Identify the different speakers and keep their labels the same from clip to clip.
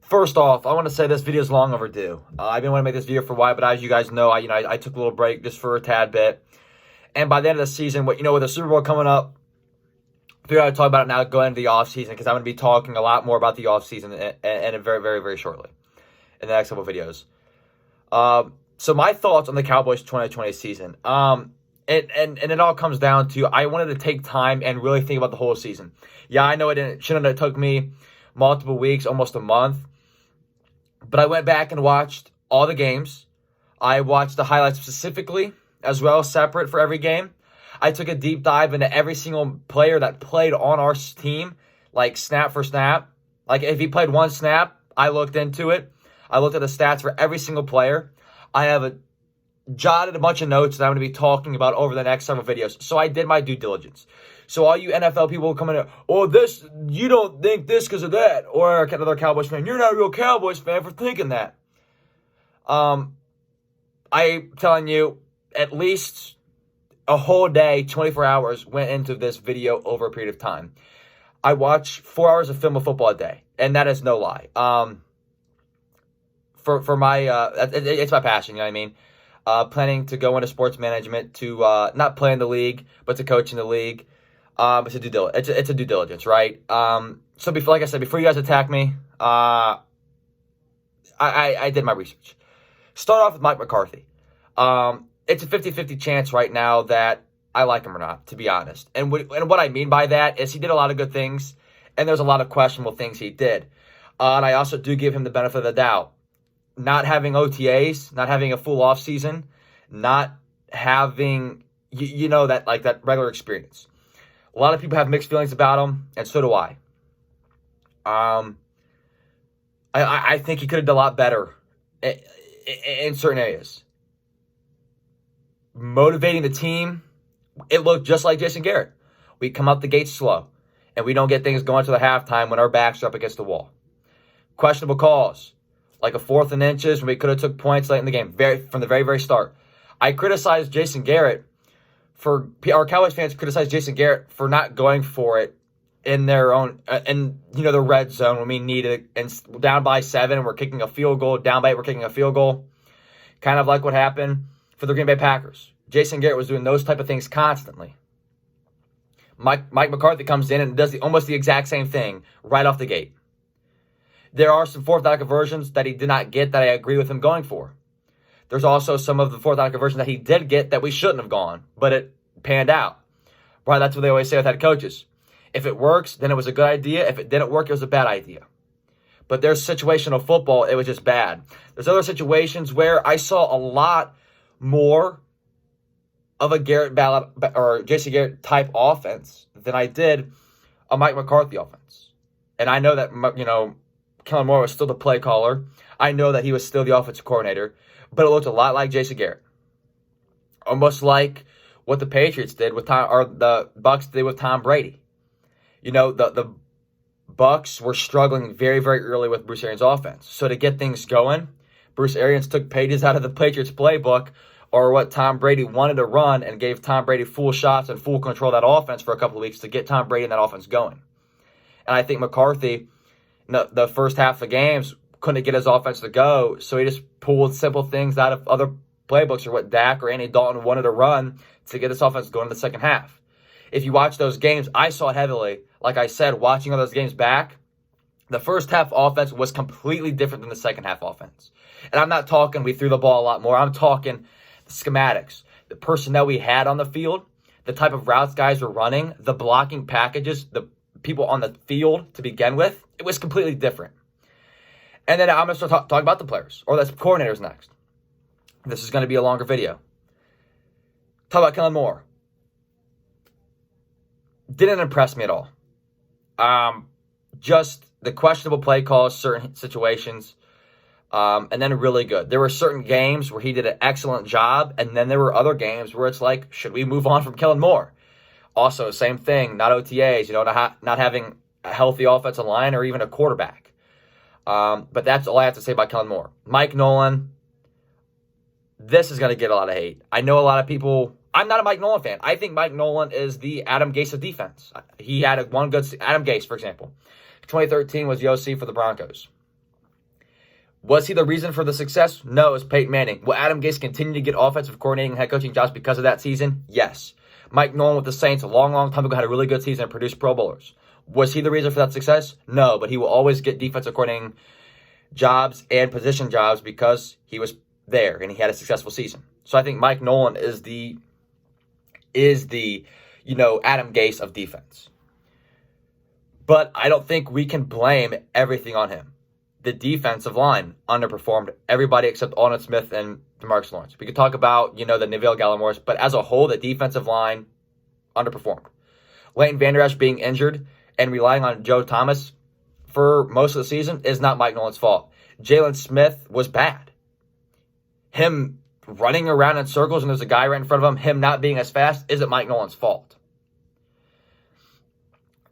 Speaker 1: First off, I want to say this video is long overdue. I've been wanting to make this video for a while, but as you guys know, I took a little break just for a tad bit. And by the end of the season, with the Super Bowl coming up, I figured I'd talk about it now going into the offseason because I'm going to be talking a lot more about the offseason and very, very, very shortly in the next couple of videos. So my thoughts on the Cowboys 2020 season. And it all comes down to I wanted to take time and really think about the whole season. Yeah, I know it shouldn't have took me multiple weeks, almost a month. But I went back and watched all the games. I watched the highlights specifically, as well as separate for every game. I took a deep dive into every single player that played on our team, like snap for snap. Like if he played one snap, I looked into it. I looked at the stats for every single player. I have jotted a bunch of notes that I'm going to be talking about over the next several videos. So I did my due diligence. So all you NFL people come in, this, you don't think this because of that. Or another Cowboys fan, you're not a real Cowboys fan for thinking that. I'm telling you, at least a whole day, 24 hours went into this video over a period of time. I watch 4 hours of film of football a day, and that is no lie. For my, it's my passion, you know what I mean? Planning to go into sports management to not play in the league, but to coach in the league. It's a due diligence, right? So before, like I said, before you guys attack me, I did my research. Start off with Mike McCarthy. It's a 50-50 chance right now that I like him or not, to be honest. And what I mean by that is he did a lot of good things, and there's a lot of questionable things he did. And I also do give him the benefit of the doubt. Not having OTAs, not having a full off season, not having that regular experience. A lot of people have mixed feelings about him, and so do I. I think he could have done a lot better in certain areas. Motivating the team, it looked just like Jason Garrett. We come out the gate slow, and we don't get things going to the halftime when our backs are up against the wall. Questionable calls, like a 4th and inches when we could have took points late in the game, from the very, very start. I criticized Jason Garrett for our Cowboys fans criticized Jason Garrett for not going for it in their own the red zone when we needed it, and down by 7 we're kicking a field goal, down by 8 we're kicking a field goal, kind of like what happened for the Green Bay Packers. Jason Garrett was doing those type of things constantly. Mike McCarthy comes in and does almost the exact same thing right off the gate. There are some 4th down conversions that he did not get that I agree with him going for. There's also some of the 4th down conversions that he did get that we shouldn't have gone, but it panned out. Right, that's what they always say with head coaches. If it works, then it was a good idea. If it didn't work, it was a bad idea. But there's situational football, it was just bad. There's other situations where I saw a lot more of a Garrett Ballard or Jason Garrett type offense than I did a Mike McCarthy offense. And I know that, Kellen Moore was still the play caller. I know that he was still the offensive coordinator, but it looked a lot like Jason Garrett. Almost like what the Patriots did with the Bucs did with Tom Brady. The Bucs were struggling very, very early with Bruce Arians' offense. So to get things going, Bruce Arians took pages out of the Patriots playbook, or what Tom Brady wanted to run, and gave Tom Brady full shots and full control of that offense for a couple of weeks to get Tom Brady and that offense going. And I think McCarthy, the first half of games, couldn't get his offense to go, so he just pulled simple things out of other playbooks or what Dak or Andy Dalton wanted to run to get this offense going in the second half. If you watch those games, I saw it heavily. Like I said, watching all those games back, the first half offense was completely different than the second half offense. And I'm not talking we threw the ball a lot more. I'm talking the schematics, the personnel we had on the field, the type of routes guys were running, the blocking packages, the people on the field to begin with. It was completely different. And then I'm going to start talking about the players, or the coordinators next. This is going to be a longer video. Talk about Kellen Moore. Didn't impress me at all. Just the questionable play calls, certain situations, and then really good. There were certain games where he did an excellent job, and then there were other games where it's like, should we move on from Kellen Moore? Also, same thing, not OTAs, not having a healthy offensive line or even a quarterback. But that's all I have to say about Kellen Moore. Mike Nolan, this is going to get a lot of hate. I know a lot of people. I'm not a Mike Nolan fan. I think Mike Nolan is the Adam Gase of defense. He had one good Adam Gase, for example. 2013 was the OC for the Broncos. Was he the reason for the success? No, it's Peyton Manning. Will Adam Gase continue to get offensive coordinating and head coaching jobs because of that season? Yes. Mike Nolan with the Saints a long time ago had a really good season and produced Pro Bowlers. Was he the reason for that success? No, but he will always get defensive coordinating jobs and position jobs because he was there and he had a successful season. So I think Mike Nolan is the Adam Gase of defense. But I don't think we can blame everything on him. The defensive line underperformed everybody except Aldon Smith and DeMarcus Lawrence. We could talk about, the Neville Gallimores, but as a whole, the defensive line underperformed. Leighton Vander Esch being injured and relying on Joe Thomas for most of the season is not Mike Nolan's fault. Jalen Smith was bad. Him running around in circles and there's a guy right in front of him not being as fast isn't Mike Nolan's fault.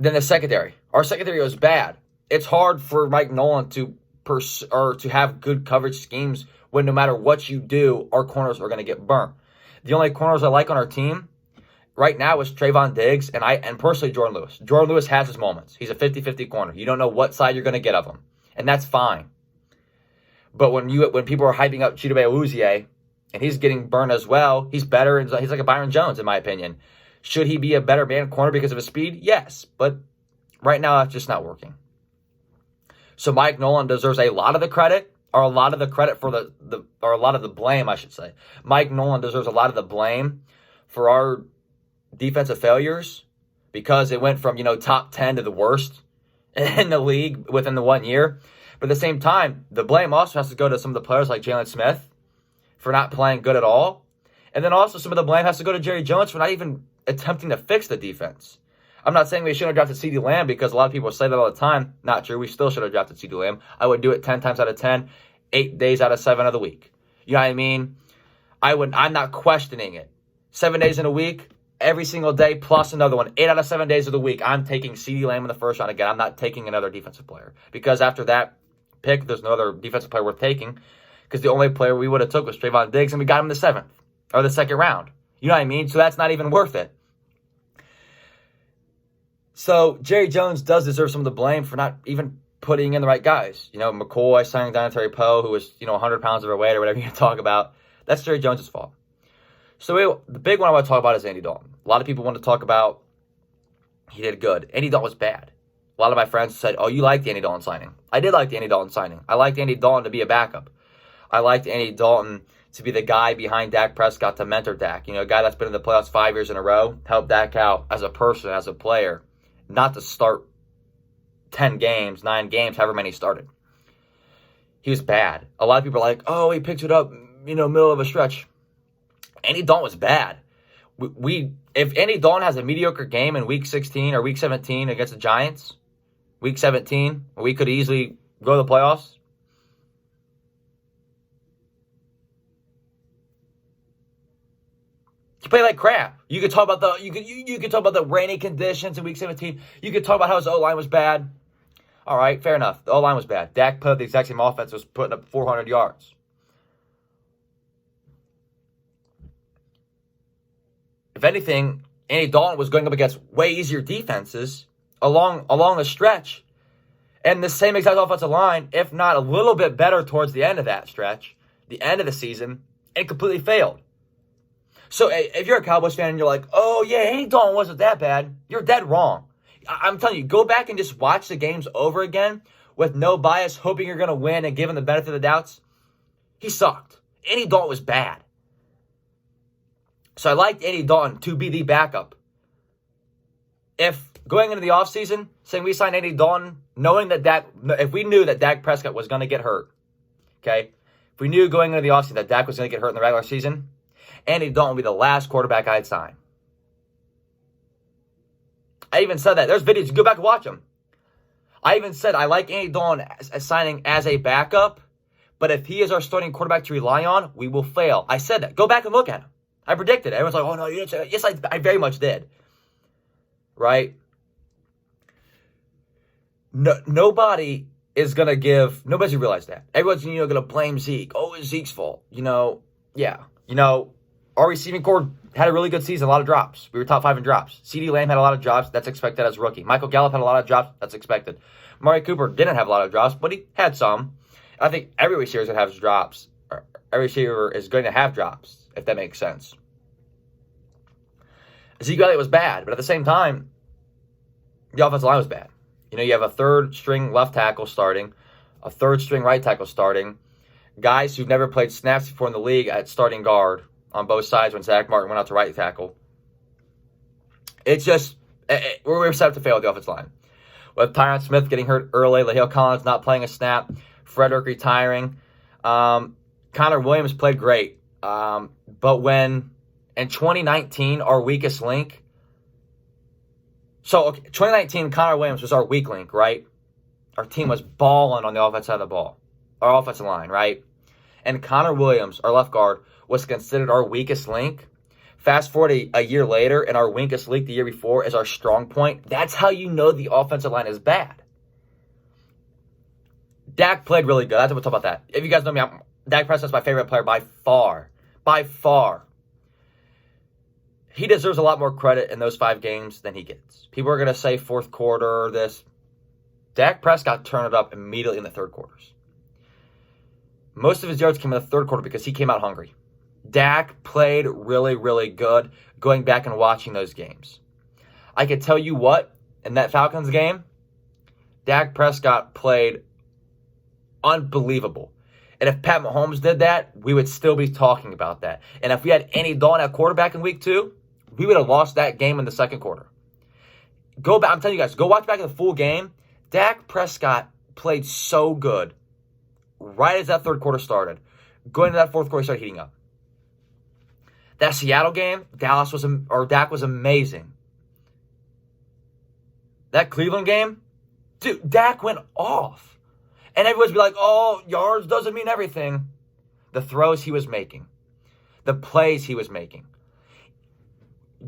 Speaker 1: Then the secondary. Our secondary was bad. It's hard for Mike Nolan to have good coverage schemes when no matter what you do, our corners are going to get burnt. The only corners I like on our team right now is Trayvon Diggs and personally Jordan Lewis. Jordan Lewis has his moments. He's a 50-50 corner. You don't know what side you're going to get of him, and that's fine. But when people are hyping up Chidobe Awuzie and he's getting burned as well, he's better. And he's like a Byron Jones, in my opinion. Should he be a better man corner because of his speed? Yes, but right now that's just not working. So Mike Nolan deserves a lot of the credit, or a lot of the credit for or a lot of the blame, I should say. Mike Nolan deserves a lot of the blame for our defensive failures because it went from, top 10 to the worst in the league within the 1 year. But at the same time, the blame also has to go to some of the players like Jalen Smith for not playing good at all. And then also some of the blame has to go to Jerry Jones for not even attempting to fix the defense. I'm not saying we shouldn't have drafted CeeDee Lamb because a lot of people say that all the time. Not true. We still should have drafted CeeDee Lamb. I would do it 10 times out of 10, 8 days out of 7 of the week. You know what I mean? I'm not questioning it. 7 days in a week, every single day, plus another one. 8 out of 7 days of the week, I'm taking CeeDee Lamb in the first round again. I'm not taking another defensive player. Because after that pick, there's no other defensive player worth taking. Because the only player we would have took was Trayvon Diggs, and we got him in the 7th. Or the 2nd round. You know what I mean? So that's not even worth it. So Jerry Jones does deserve some of the blame for not even putting in the right guys. McCoy signing Dontae Poe, who was, 100 pounds overweight or whatever you talk about. That's Jerry Jones' fault. So the big one I want to talk about is Andy Dalton. A lot of people want to talk about he did good. Andy Dalton was bad. A lot of my friends said, oh, you liked the Andy Dalton signing. I did like the Andy Dalton signing. I liked Andy Dalton to be a backup. I liked Andy Dalton to be the guy behind Dak Prescott to mentor Dak. A guy that's been in the playoffs 5 years in a row, help Dak out as a person, as a player. Not to start 10 games, 9 games, however many he started. He was bad. A lot of people are like, oh, he picked it up, middle of a stretch. Andy Dalton was bad. If Andy Dalton has a mediocre game in week 16 or week 17 against the Giants, week 17, we could easily go to the playoffs. You play like crap. You could talk about the rainy conditions in week 17. You could talk about how his O-line was bad. All right, fair enough. The O-line was bad. Dak put up the exact same offense, was putting up 400 yards. If anything, Andy Dalton was going up against way easier defenses along the stretch. And the same exact offensive line, if not a little bit better towards the end of that stretch, the end of the season, and completely failed. So if you're a Cowboys fan and you're like, oh, yeah, Andy Dalton wasn't that bad, you're dead wrong. I'm telling you, go back and just watch the games over again with no bias, hoping you're going to win and give him the benefit of the doubts. He sucked. Andy Dalton was bad. So I liked Andy Dalton to be the backup. If going into the offseason, saying we signed Andy Dalton, if we knew that Dak Prescott was going to get hurt, okay? If we knew going into the offseason that Dak was going to get hurt in the regular season, Andy Dalton would be the last quarterback I'd sign. I even said that. There's videos. You go back and watch them. I even said I like Andy Dalton as signing as a backup, but if he is our starting quarterback to rely on, we will fail. I said that. Go back and look at him. I predicted it. Everyone's like, oh, no, you didn't say that. Yes, I very much did. Right? No, nobody's going to realize that. Everyone's, going to blame Zeke. Oh, it's Zeke's fault. Yeah. Our receiving core had a really good season, a lot of drops. We were top 5 in drops. CeeDee Lamb had a lot of drops. That's expected as a rookie. Michael Gallup had a lot of drops. That's expected. Amari Cooper didn't have a lot of drops, but he had some. I think every receiver is going to have drops. Every receiver is going to have drops, if that makes sense. Ezekiel Elliott was bad, but at the same time, the offensive line was bad. You have a third-string left tackle starting, a third-string right tackle starting, guys who've never played snaps before in the league at starting guard on both sides when Zach Martin went out to right tackle. It's just, we're set up to fail with the offensive line. With Tyron Smith getting hurt early, LaHale Collins not playing a snap, Frederick retiring. Connor Williams played great. But when, in 2019, our weakest link, 2019, Connor Williams was our weak link, right? Our team was balling on the offensive side of the ball, our offensive line, right? And Connor Williams, our left guard, was considered our weakest link. Fast forward a year later, and our weakest link the year before is our strong point. That's how you know the offensive line is bad. Dak played really good. I have to talk about that. If you guys know me, Dak Prescott's my favorite player by far. By far. He deserves a lot more credit in those 5 games than he gets. People are going to say fourth quarter, this. Dak Prescott turned it up immediately in the third quarters. Most of his yards came in the third quarter because he came out hungry. Dak played really, really good going back and watching those games. I can tell you what, in that Falcons game, Dak Prescott played unbelievable. And if Pat Mahomes did that, we would still be talking about that. And if we had Andy Dalton at quarterback in week 2, we would have lost that game in the second quarter. Go back, I'm telling you guys, go watch back the full game. Dak Prescott played so good right as that third quarter started. Going into that fourth quarter, he started heating up. That Seattle game, Dak was amazing. That Cleveland game, dude, Dak went off. And everyone's be like, oh, yards doesn't mean everything. The throws he was making. The plays he was making.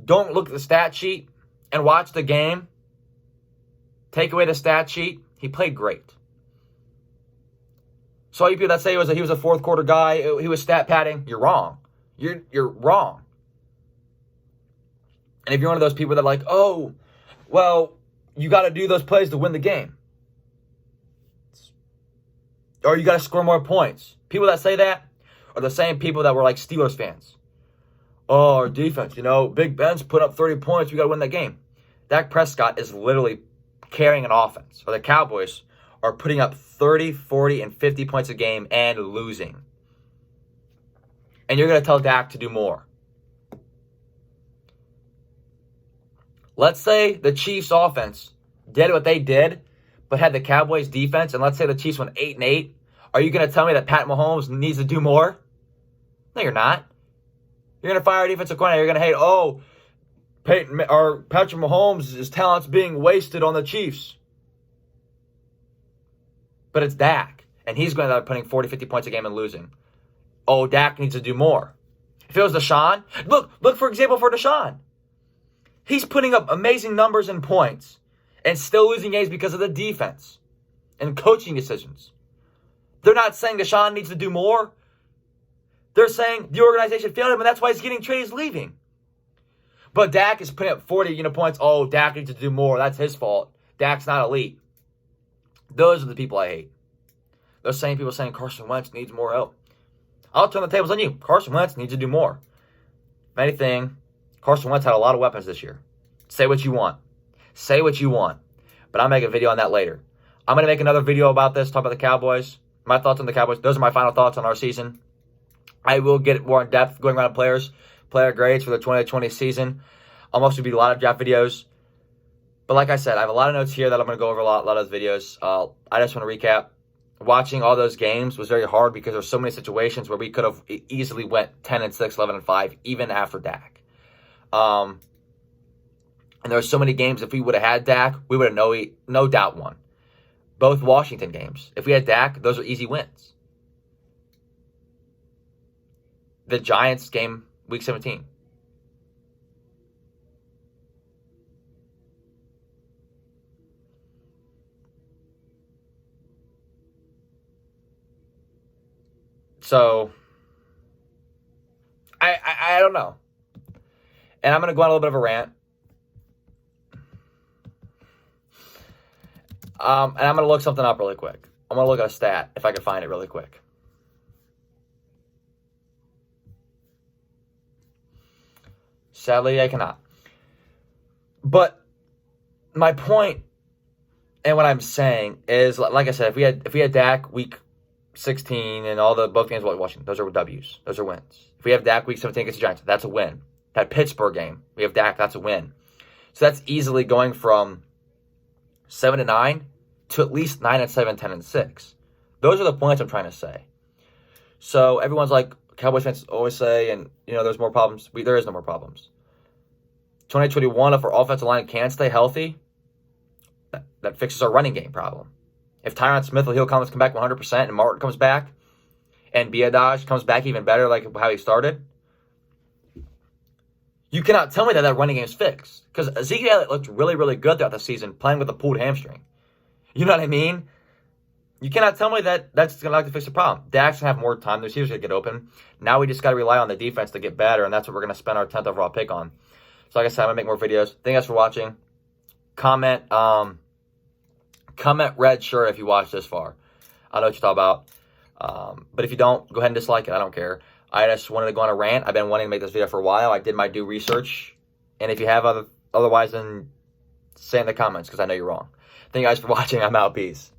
Speaker 1: Don't look at the stat sheet and watch the game. Take away the stat sheet. He played great. So all you people that say he was a fourth quarter guy, he was stat padding, you're wrong. You're wrong. And if you're one of those people that are like, oh, well, you got to do those plays to win the game. Or you got to score more points. People that say that are the same people that were like Steelers fans. Oh, our defense, Big Ben's put up 30 points. We got to win that game. Dak Prescott is literally carrying an offense. Or the Cowboys are putting up 30, 40, and 50 points a game and losing. And you're going to tell Dak to do more. Let's say the Chiefs offense did what they did, but had the Cowboys defense, and let's say the Chiefs went 8-8. Are you going to tell me that Pat Mahomes needs to do more? No, you're not. You're going to fire a defensive coordinator. You're going to hate, Patrick Mahomes' talent's being wasted on the Chiefs. But it's Dak, and he's going to end up putting 40, 50 points a game and losing. Oh, Dak needs to do more. If it was Deshaun, look for example for Deshaun. He's putting up amazing numbers and points and still losing games because of the defense and coaching decisions. They're not saying Deshaun needs to do more. They're saying the organization failed him, and that's why he's getting traded, he's leaving. But Dak is putting up 40 points. Oh, Dak needs to do more. That's his fault. Dak's not elite. Those are the people I hate. Those same people saying Carson Wentz needs more help. I'll turn the tables on you. Carson Wentz needs to do more. If anything, Carson Wentz had a lot of weapons this year. Say what you want. Say what you want. But I'll make a video on that later. I'm going to make another video about this, talk about the Cowboys. My thoughts on the Cowboys. Those are my final thoughts on our season. I will get more in depth going around players, player grades for the 2020 season. I'll also be a lot of draft videos. But like I said, I have a lot of notes here that I'm going to go over a lot of those videos. I just want to recap. Watching all those games was very hard because there's so many situations where we could have easily went 10-6, 11-5, even after Dak. And there were so many games, if we would have had Dak, we would have no doubt won. Both Washington games. If we had Dak, those are easy wins. The Giants game, week 17. So, I don't know. And I'm going to go on a little bit of a rant. And I'm going to look something up really quick. I'm going to look at a stat if I can find it really quick. Sadly, I cannot. But my point and what I'm saying is, like I said, if we had Dak week 16 and all the both games we're watching, those are W's. Those are wins. If we have Dak week 17 against the Giants, that's a win. That Pittsburgh game, we have Dak, that's a win. So that's easily going from 7-9 to at least 9-7, 10-6. Those are the points I'm trying to say. So everyone's like, Cowboys fans always say, and there's more problems. There is no more problems. 2021, if our offensive line can stay healthy, that fixes our running game problem. If Tyron Smith or Hill Collins come back 100% and Martin comes back and Biadasz comes back even better like how he started, you cannot tell me that running game is fixed. Because Ezekiel Elliott looked really, really good throughout the season playing with a pulled hamstring. You know what I mean? You cannot tell me that that's going to fix the problem. Dak's going to have more time. The receivers going to get open. Now we just got to rely on the defense to get better, and that's what we're going to spend our 10th overall pick on. So like I said, I'm going to make more videos. Thank you guys for watching. Comment red shirt if you watched this far. I know what you're talking about. But if you don't, go ahead and dislike it. I don't care. I just wanted to go on a rant. I've been wanting to make this video for a while. I did my due research. And if you have otherwise, then say in the comments because I know you're wrong. Thank you guys for watching. I'm out. Peace.